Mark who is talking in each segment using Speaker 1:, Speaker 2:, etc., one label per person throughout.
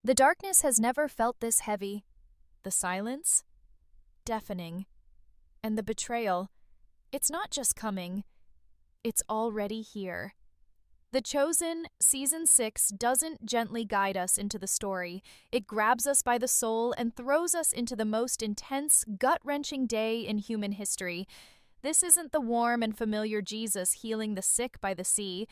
Speaker 1: The darkness has never felt this heavy. The silence, deafening. And the betrayal, it's not just coming, it's already here. The Chosen, Season 6, doesn't gently guide us into the story. It grabs us by the soul and throws us into the most intense, gut-wrenching day in human history. This isn't the warm and familiar Jesus healing the sick by the sea.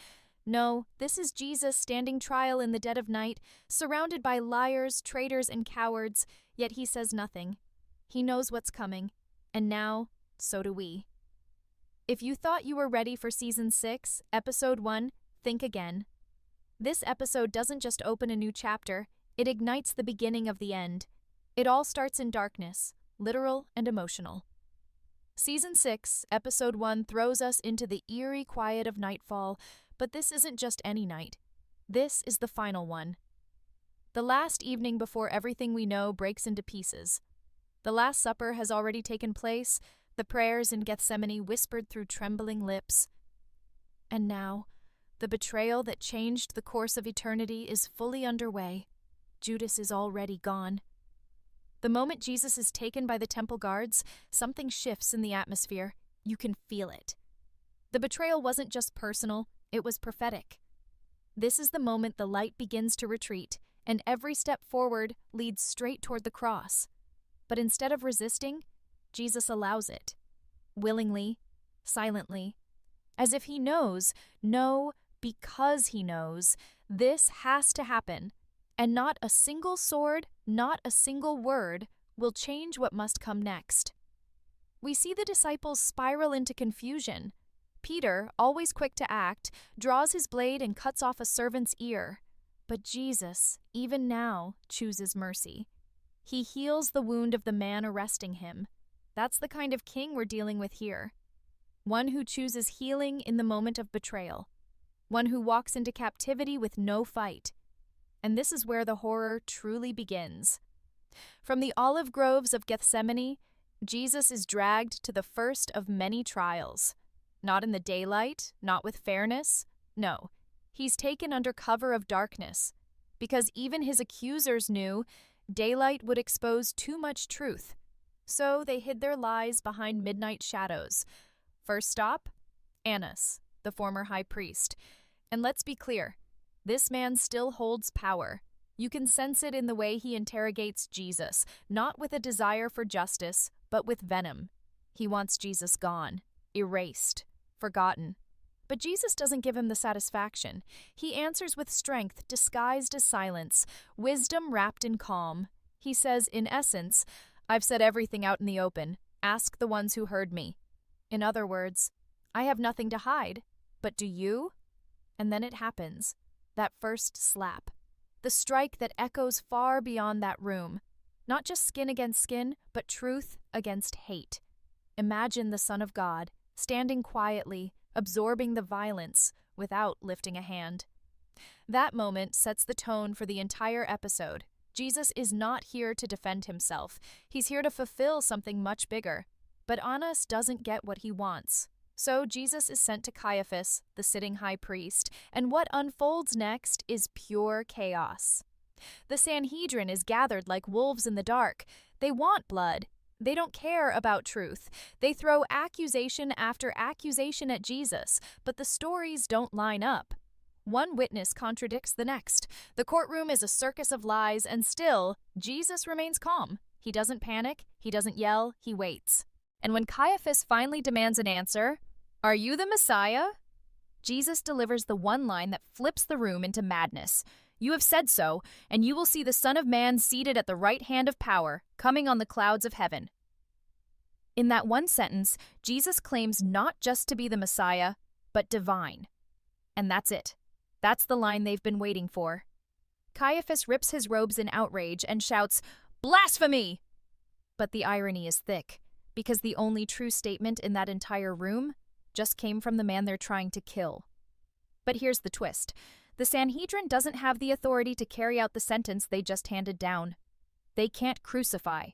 Speaker 1: No, this is Jesus standing trial in the dead of night, surrounded by liars, traitors, and cowards, yet he says nothing. He knows what's coming, and now, so do we. If you thought you were ready for Season 6, Episode 1, think again. This episode doesn't just open a new chapter, it ignites the beginning of the end. It all starts in darkness, literal and emotional. Season 6, Episode 1 throws us into the eerie quiet of nightfall, but this isn't just any night. This is the final one. The last evening before everything we know breaks into pieces. The Last Supper has already taken place, the prayers in Gethsemane whispered through trembling lips. And now, the betrayal that changed the course of eternity is fully underway. Judas is already gone. The moment Jesus is taken by the temple guards, something shifts in the atmosphere. You can feel it. The betrayal wasn't just personal, it was prophetic. This is the moment the light begins to retreat, and every step forward leads straight toward the cross. But instead of resisting, Jesus allows it. Willingly, silently, as if he knows, because he knows, this has to happen, and not a single sword, not a single word will change what must come next. We see the disciples spiral into confusion. Peter, always quick to act, draws his blade and cuts off a servant's ear. But Jesus, even now, chooses mercy. He heals the wound of the man arresting him. That's the kind of king we're dealing with here. One who chooses healing in the moment of betrayal. One who walks into captivity with no fight. And this is where the horror truly begins. From the olive groves of Gethsemane, Jesus is dragged to the first of many trials. Not in the daylight, not with fairness. No, he's taken under cover of darkness. Because even his accusers knew daylight would expose too much truth. So they hid their lies behind midnight shadows. First stop, Annas, the former high priest. And let's be clear, this man still holds power. You can sense it in the way he interrogates Jesus, not with a desire for justice, but with venom. He wants Jesus gone, erased, forgotten. But Jesus doesn't give him the satisfaction. He answers with strength disguised as silence, wisdom wrapped in calm. He says, in essence, I've said everything out in the open. Ask the ones who heard me. In other words, I have nothing to hide. But do you? And then it happens. That first slap. The strike that echoes far beyond that room. Not just skin against skin, but truth against hate. Imagine the Son of God, standing quietly, absorbing the violence, without lifting a hand. That moment sets the tone for the entire episode. Jesus is not here to defend himself. He's here to fulfill something much bigger. But Annas doesn't get what he wants. So Jesus is sent to Caiaphas, the sitting high priest, and what unfolds next is pure chaos. The Sanhedrin is gathered like wolves in the dark. They want blood. They don't care about truth. They throw accusation after accusation at Jesus, but the stories don't line up. One witness contradicts the next. The courtroom is a circus of lies, and still, Jesus remains calm. He doesn't panic, he doesn't yell, he waits. And when Caiaphas finally demands an answer, "Are you the Messiah?" Jesus delivers the one line that flips the room into madness. "You have said so, and you will see the Son of Man seated at the right hand of power, coming on the clouds of heaven." In that one sentence, Jesus claims not just to be the Messiah, but divine. And that's it. That's the line they've been waiting for. Caiaphas rips his robes in outrage and shouts, "Blasphemy!" But the irony is thick, because the only true statement in that entire room just came from the man they're trying to kill. But here's the twist. The Sanhedrin doesn't have the authority to carry out the sentence they just handed down. They can't crucify.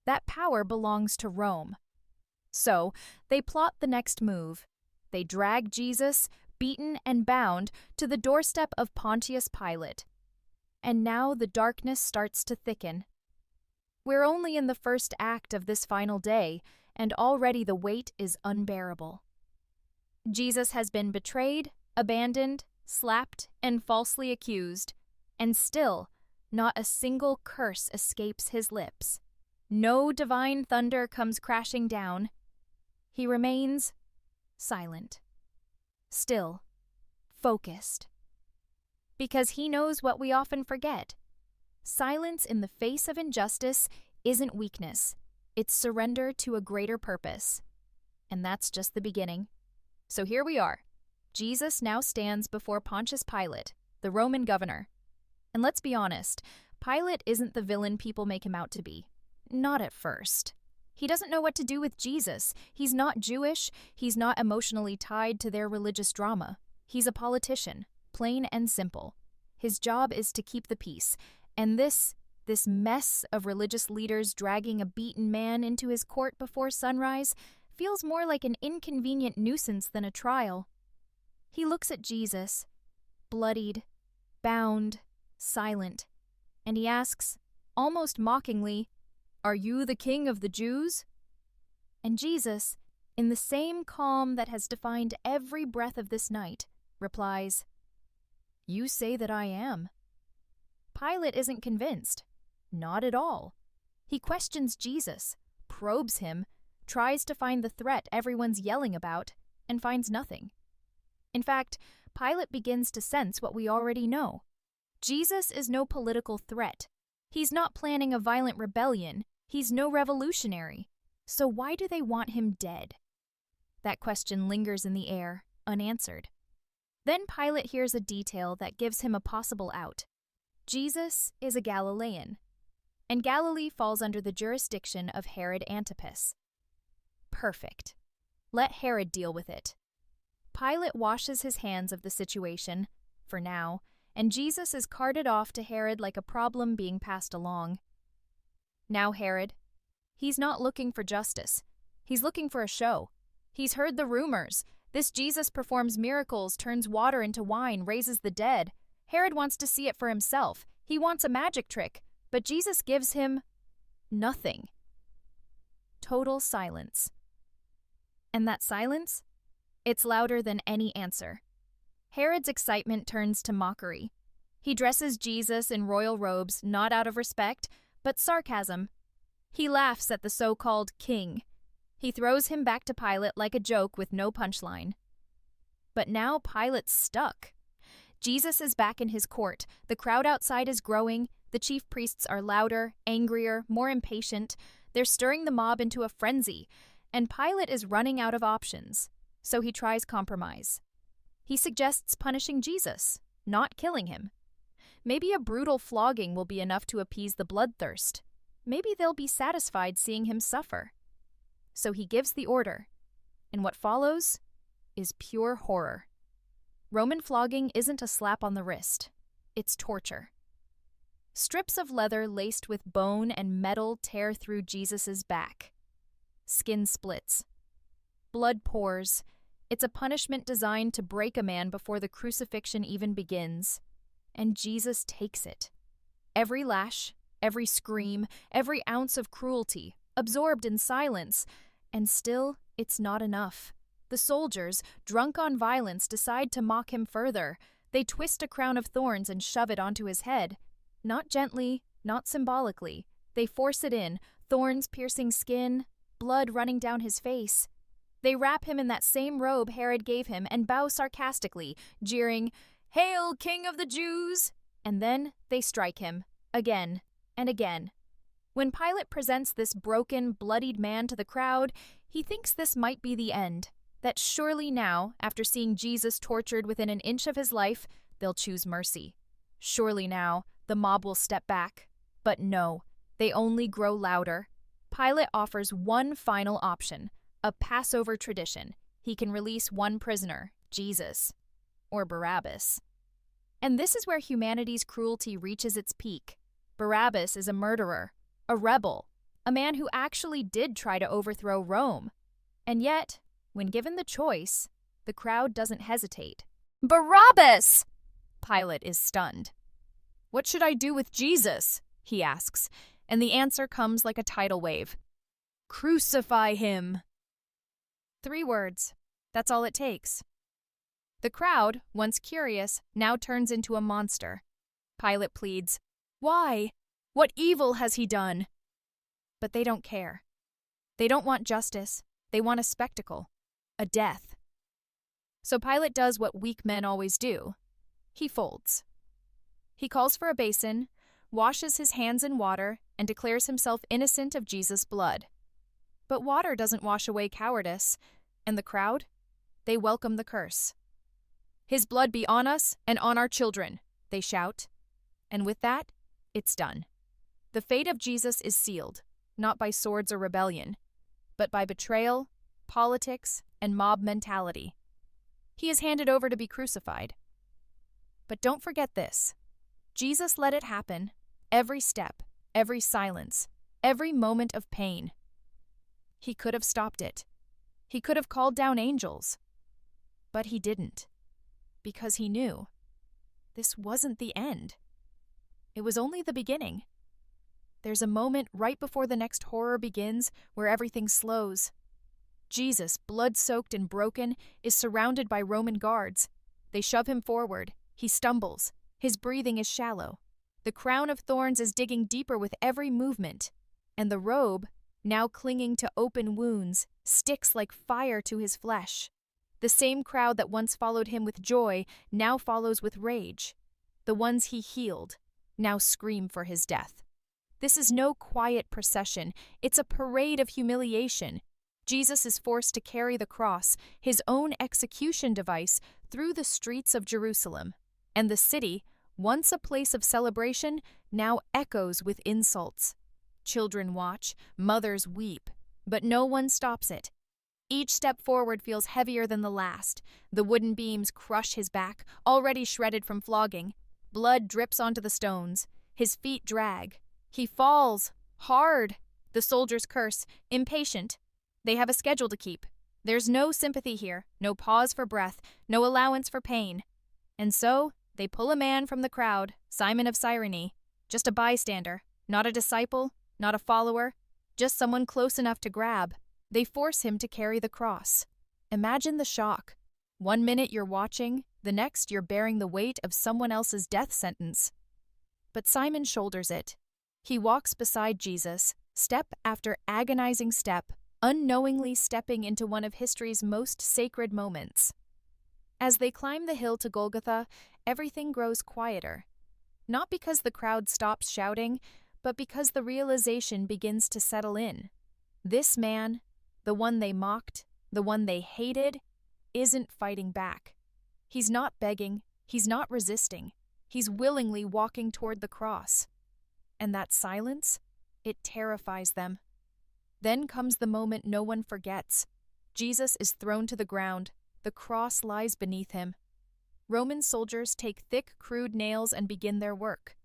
Speaker 1: That power belongs to Rome. So, they plot the next move. They drag Jesus, beaten and bound, to the doorstep of Pontius Pilate. And now the darkness starts to thicken. We're only in the first act of this final day, and already the weight is unbearable. Jesus has been betrayed, abandoned, slapped, and falsely accused, and still, not a single curse escapes his lips. No divine thunder comes crashing down. He remains silent, still, focused. Because he knows what we often forget. Silence in the face of injustice isn't weakness. It's surrender to a greater purpose. And that's just the beginning. So here we are. Jesus now stands before Pontius Pilate, the Roman governor. And let's be honest, Pilate isn't the villain people make him out to be. Not at first. He doesn't know what to do with Jesus. He's not Jewish. He's not emotionally tied to their religious drama. He's a politician, plain and simple. His job is to keep the peace. And this mess of religious leaders dragging a beaten man into his court before sunrise feels more like an inconvenient nuisance than a trial. He looks at Jesus, bloodied, bound, silent, and he asks, almost mockingly, "Are you the king of the Jews?" And Jesus, in the same calm that has defined every breath of this night, replies, "You say that I am." Pilate isn't convinced. Not at all. He questions Jesus, probes him, tries to find the threat everyone's yelling about, and finds nothing. In fact, Pilate begins to sense what we already know. Jesus is no political threat. He's not planning a violent rebellion. He's no revolutionary. So why do they want him dead? That question lingers in the air, unanswered. Then Pilate hears a detail that gives him a possible out. Jesus is a Galilean, and Galilee falls under the jurisdiction of Herod Antipas. Perfect. Let Herod deal with it. Pilate washes his hands of the situation, for now, and Jesus is carted off to Herod like a problem being passed along. Now Herod, he's not looking for justice. He's looking for a show. He's heard the rumors. This Jesus performs miracles, turns water into wine, raises the dead. Herod wants to see it for himself. He wants a magic trick, but Jesus gives him nothing. Total silence. And that silence? It's louder than any answer. Herod's excitement turns to mockery. He dresses Jesus in royal robes, not out of respect, but sarcasm. He laughs at the so-called king. He throws him back to Pilate like a joke with no punchline. But now Pilate's stuck. Jesus is back in his court. The crowd outside is growing. The chief priests are louder, angrier, more impatient. They're stirring the mob into a frenzy. And Pilate is running out of options. So he tries compromise. He suggests punishing Jesus, not killing him. Maybe a brutal flogging will be enough to appease the bloodthirst. Maybe they'll be satisfied seeing him suffer. So he gives the order. And what follows is pure horror. Roman flogging isn't a slap on the wrist. It's torture. Strips of leather laced with bone and metal tear through Jesus' back. Skin splits. Blood pours. It's a punishment designed to break a man before the crucifixion even begins. And Jesus takes it. Every lash, every scream, every ounce of cruelty, absorbed in silence. And still, it's not enough. The soldiers, drunk on violence, decide to mock him further. They twist a crown of thorns and shove it onto his head. Not gently, not symbolically. They force it in, thorns piercing skin, blood running down his face. They wrap him in that same robe Herod gave him and bow sarcastically, jeering, "Hail, King of the Jews!" And then they strike him, again and again. When Pilate presents this broken, bloodied man to the crowd, he thinks this might be the end. That surely now, after seeing Jesus tortured within an inch of his life, they'll choose mercy. Surely now, the mob will step back. But no, they only grow louder. Pilate offers one final option, a Passover tradition. He can release one prisoner, Jesus, or Barabbas. And this is where humanity's cruelty reaches its peak. Barabbas is a murderer, a rebel, a man who actually did try to overthrow Rome. And yet, when given the choice, the crowd doesn't hesitate. Barabbas! Pilate is stunned. "What should I do with Jesus?" he asks, and the answer comes like a tidal wave. "Crucify him." 3 words. That's all it takes. The crowd, once curious, now turns into a monster. Pilate pleads, "Why? What evil has he done?" But they don't care. They don't want justice. They want a spectacle. A death. So Pilate does what weak men always do. He folds. He calls for a basin, washes his hands in water, and declares himself innocent of Jesus' blood. But water doesn't wash away cowardice, and the crowd, they welcome the curse. "His blood be on us and on our children," they shout. And with that, it's done. The fate of Jesus is sealed, not by swords or rebellion, but by betrayal, politics, and mob mentality. He is handed over to be crucified. But don't forget this. Jesus let it happen, every step, every silence, every moment of pain. He could have stopped it. He could have called down angels. But he didn't, because he knew this wasn't the end. It was only the beginning. There's a moment right before the next horror begins where everything slows. Jesus, blood-soaked and broken, is surrounded by Roman guards. They shove him forward. He stumbles. His breathing is shallow. The crown of thorns is digging deeper with every movement, and the robe, now clinging to open wounds, sticks like fire to his flesh. The same crowd that once followed him with joy now follows with rage. The ones he healed now scream for his death. This is no quiet procession. It's a parade of humiliation. Jesus is forced to carry the cross, his own execution device, through the streets of Jerusalem. And the city, once a place of celebration, now echoes with insults. Children watch, mothers weep, but no one stops it. Each step forward feels heavier than the last. The wooden beams crush his back, already shredded from flogging. Blood drips onto the stones. His feet drag. He falls, hard. The soldiers curse, impatient. They have a schedule to keep. There's no sympathy here, no pause for breath, no allowance for pain. And so, they pull a man from the crowd, Simon of Cyrene, just a bystander, not a disciple, not a follower, just someone close enough to grab. They force him to carry the cross. Imagine the shock. 1 minute you're watching, the next you're bearing the weight of someone else's death sentence. But Simon shoulders it. He walks beside Jesus, step after agonizing step, unknowingly stepping into one of history's most sacred moments. As they climb the hill to Golgotha, everything grows quieter. Not because the crowd stops shouting, but because the realization begins to settle in. This man, the one they mocked, the one they hated, isn't fighting back. He's not begging, he's not resisting. He's willingly walking toward the cross. And that silence, it terrifies them. Then comes the moment no one forgets. Jesus is thrown to the ground. The cross lies beneath him. Roman soldiers take thick, crude nails and begin their work.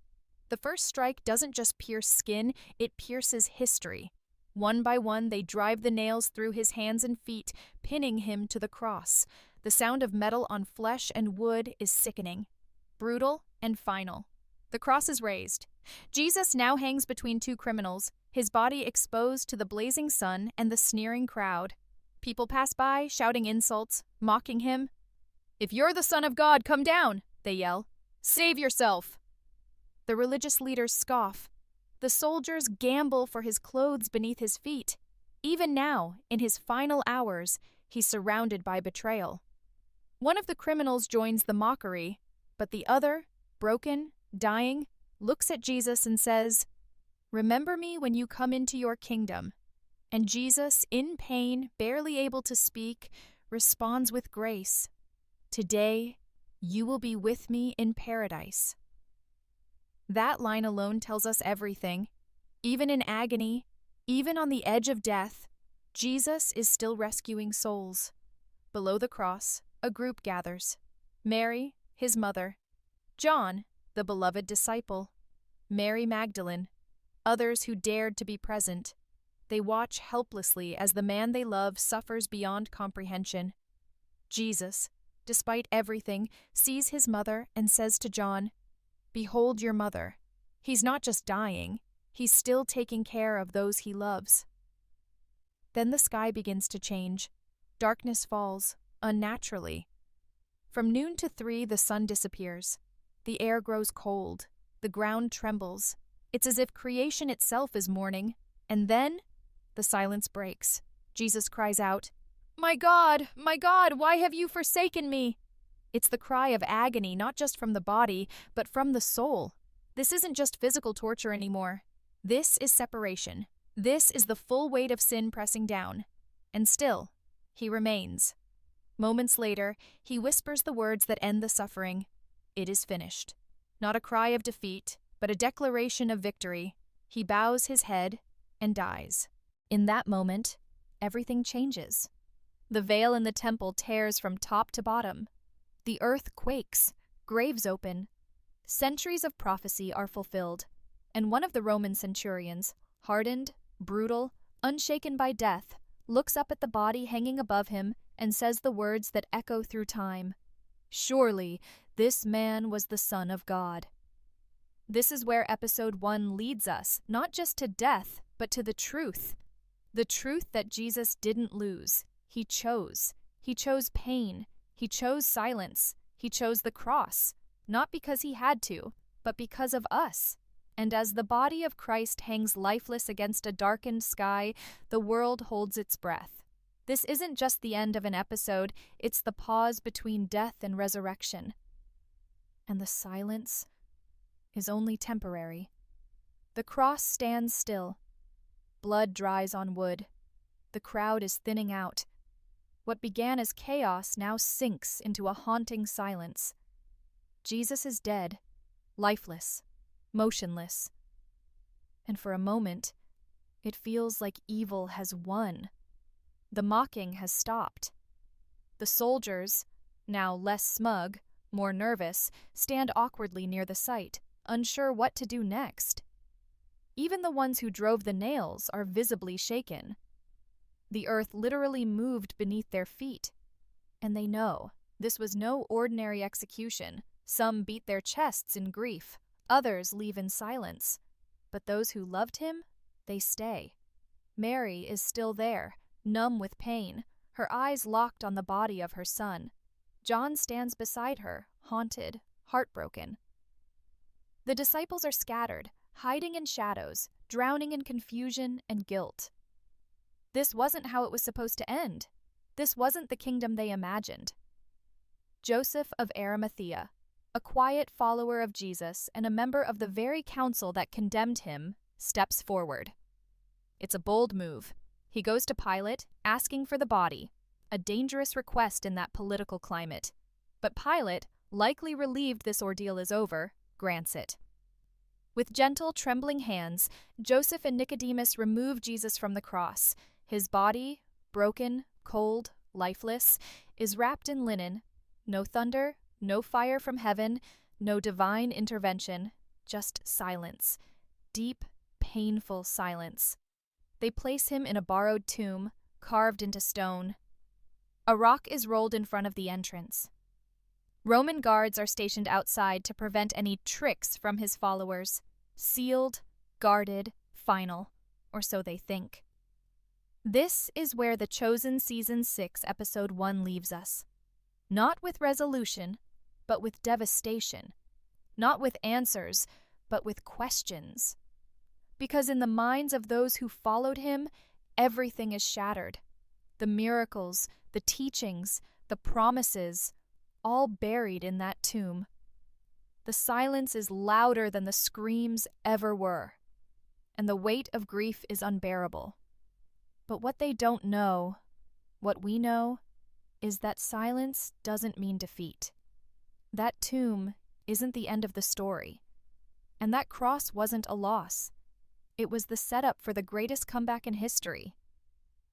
Speaker 1: The first strike doesn't just pierce skin, it pierces history. One by one, they drive the nails through his hands and feet, pinning him to the cross. The sound of metal on flesh and wood is sickening, brutal and final. The cross is raised. Jesus now hangs between 2 criminals, his body exposed to the blazing sun and the sneering crowd. People pass by, shouting insults, mocking him. "If you're the Son of God, come down," they yell. "Save yourself." The religious leaders scoff. The soldiers gamble for his clothes beneath his feet. Even now, in his final hours, he's surrounded by betrayal. One of the criminals joins the mockery, but the other, broken, dying, looks at Jesus and says, "Remember me when you come into your kingdom." And Jesus, in pain, barely able to speak, responds with grace, "Today, you will be with me in paradise." That line alone tells us everything. Even in agony, even on the edge of death, Jesus is still rescuing souls. Below the cross, a group gathers. Mary, his mother. John, the beloved disciple. Mary Magdalene. Others who dared to be present. They watch helplessly as the man they love suffers beyond comprehension. Jesus, despite everything, sees his mother and says to John, Behold your mother. He's not just dying, he's still taking care of those he loves. Then the sky begins to change. Darkness falls, unnaturally. From noon to 3, the sun disappears. The air grows cold. The ground trembles. It's as if creation itself is mourning. And then, the silence breaks. Jesus cries out, my God, why have you forsaken me?" It's the cry of agony, not just from the body, but from the soul. This isn't just physical torture anymore. This is separation. This is the full weight of sin pressing down. And still, he remains. Moments later, he whispers the words that end the suffering. It is finished. Not a cry of defeat, but a declaration of victory. He bows his head and dies. In that moment, everything changes. The veil in the temple tears from top to bottom. The earth quakes, graves open. Centuries of prophecy are fulfilled, and one of the Roman centurions, hardened, brutal, unshaken by death, looks up at the body hanging above him and says the words that echo through time. Surely, this man was the Son of God. This is where episode 1 leads us, not just to death, but to the truth. The truth that Jesus didn't lose. He chose. He chose pain. He chose silence. He chose the cross, not because he had to, but because of us. And as the body of Christ hangs lifeless against a darkened sky, the world holds its breath. This isn't just the end of an episode, it's the pause between death and resurrection. And the silence is only temporary. The cross stands still. Blood dries on wood. The crowd is thinning out. What began as chaos now sinks into a haunting silence. Jesus is dead, lifeless, motionless. And for a moment, it feels like evil has won. The mocking has stopped. The soldiers, now less smug, more nervous, stand awkwardly near the sight, unsure what to do next. Even the ones who drove the nails are visibly shaken. The earth literally moved beneath their feet. And they know this was no ordinary execution. Some beat their chests in grief. Others leave in silence. But those who loved him, they stay. Mary is still there, numb with pain, her eyes locked on the body of her son. John stands beside her, haunted, heartbroken. The disciples are scattered, hiding in shadows, drowning in confusion and guilt. This wasn't how it was supposed to end. This wasn't the kingdom they imagined. Joseph of Arimathea, a quiet follower of Jesus and a member of the very council that condemned him, steps forward. It's a bold move. He goes to Pilate, asking for the body, a dangerous request in that political climate. But Pilate, likely relieved this ordeal is over, grants it. With gentle, trembling hands, Joseph and Nicodemus remove Jesus from the cross. His body, broken, cold, lifeless, is wrapped in linen. No thunder, no fire from heaven, no divine intervention, just silence. Deep, painful silence. They place him in a borrowed tomb, carved into stone. A rock is rolled in front of the entrance. Roman guards are stationed outside to prevent any tricks from his followers. Sealed, guarded, final, or so they think. This is where The Chosen Season 6, Episode 1 leaves us. Not with resolution, but with devastation. Not with answers, but with questions. Because in the minds of those who followed him, everything is shattered. The miracles, the teachings, the promises, all buried in that tomb. The silence is louder than the screams ever were, and the weight of grief is unbearable. But what they don't know, what we know, is that silence doesn't mean defeat. That tomb isn't the end of the story, and that cross wasn't a loss. It was the setup for the greatest comeback in history.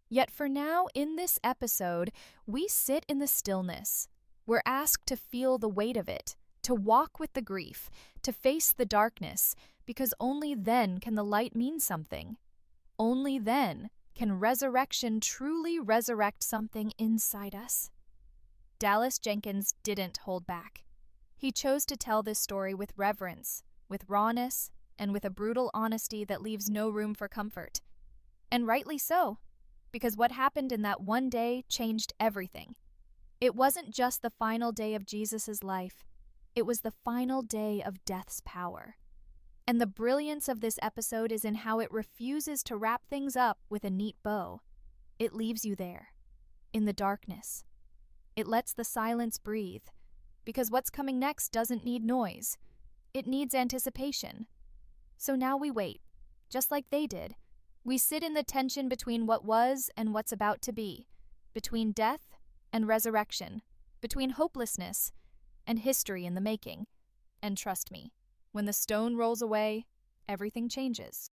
Speaker 1: Yet for now, in this episode, we sit in the stillness. We're asked to feel the weight of it, to walk with the grief, to face the darkness, because only then can the light mean something. Only then can resurrection truly resurrect something inside us. Dallas Jenkins didn't hold back. He chose to tell this story with reverence, with rawness, and with a brutal honesty that leaves no room for comfort. And rightly so, because what happened in that one day changed everything. It wasn't just the final day of Jesus' life, it was the final day of death's power. And the brilliance of this episode is in how it refuses to wrap things up with a neat bow. It leaves you there, in the darkness. It lets the silence breathe, because what's coming next doesn't need noise. It needs anticipation. So now we wait, just like they did. We sit in the tension between what was and what's about to be, between death and resurrection, between hopelessness and history in the making. And trust me, when the stone rolls away, everything changes.